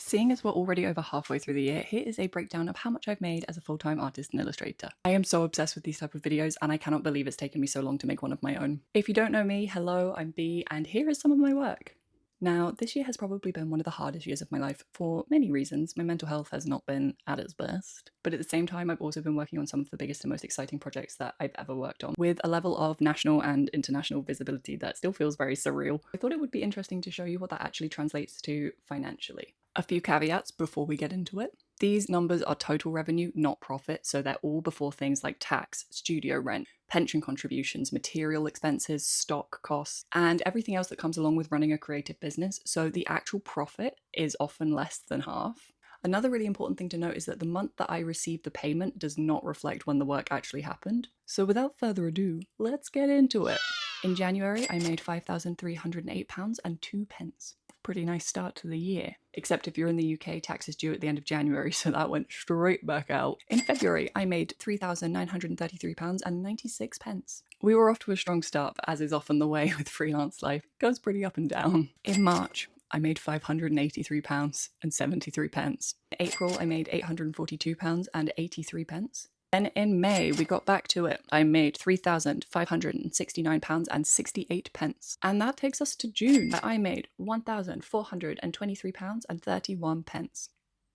Seeing as we're already over halfway through the year, here is a breakdown of how much I've made as a full-time artist and illustrator. I am so obsessed with these type of videos and I cannot believe it's taken me so long to make one of my own. If you don't know me, hello, I'm B and here is some of my work. Now, this year has probably been one of the hardest years of my life for many reasons. My mental health has not been at its best, but at the same time, I've also been working on some of the biggest and most exciting projects that I've ever worked on, with a level of national and international visibility that still feels very surreal. I thought it would be interesting to show you what that actually translates to financially. A few caveats before we get into it. These numbers are total revenue, not profit, so they're all before things like tax, studio rent, pension contributions, material expenses, stock costs, and everything else that comes along with running a creative business, so the actual profit is often less than half. Another really important thing to note is that the month that I received the payment does not reflect when the work actually happened. So without further ado, let's get into it. In January, I made £5,308.02. Pretty nice start to the year. Except if you're in the UK, tax is due at the end of January, so that went straight back out. In February, I made £3,933.96. We were off to a strong start, but as is often the way with freelance life, it goes pretty up and down. In March, I made £583.73. In April, I made £842.83. Then in May, we got back to it. I made £3,569.68. And that takes us to June. I made £1,423.31.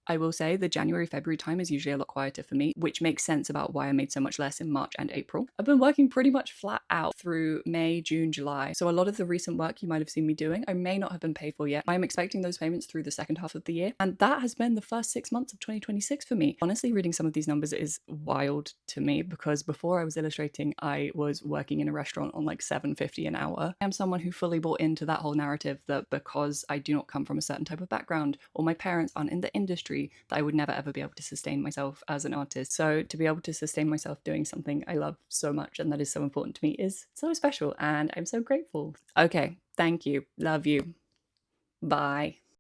I will say the January-February time is usually a lot quieter for me, which makes sense about why I made so much less in March and April. I've been working pretty much flat out through May, June, July. So a lot of the recent work you might have seen me doing, I may not have been paid for yet. I'm expecting those payments through the second half of the year. And that has been the first 6 months of 2026 for me. Honestly, reading some of these numbers is wild to me because before I was illustrating, I was working in a restaurant on like $7.50 an hour. I am someone who fully bought into that whole narrative that because I do not come from a certain type of background or my parents aren't in the industry, that I would never ever be able to sustain myself as an artist. So to be able to sustain myself doing something I love so much and that is so important to me is so special, and I'm so grateful. Okay, thank you. Love you. Bye.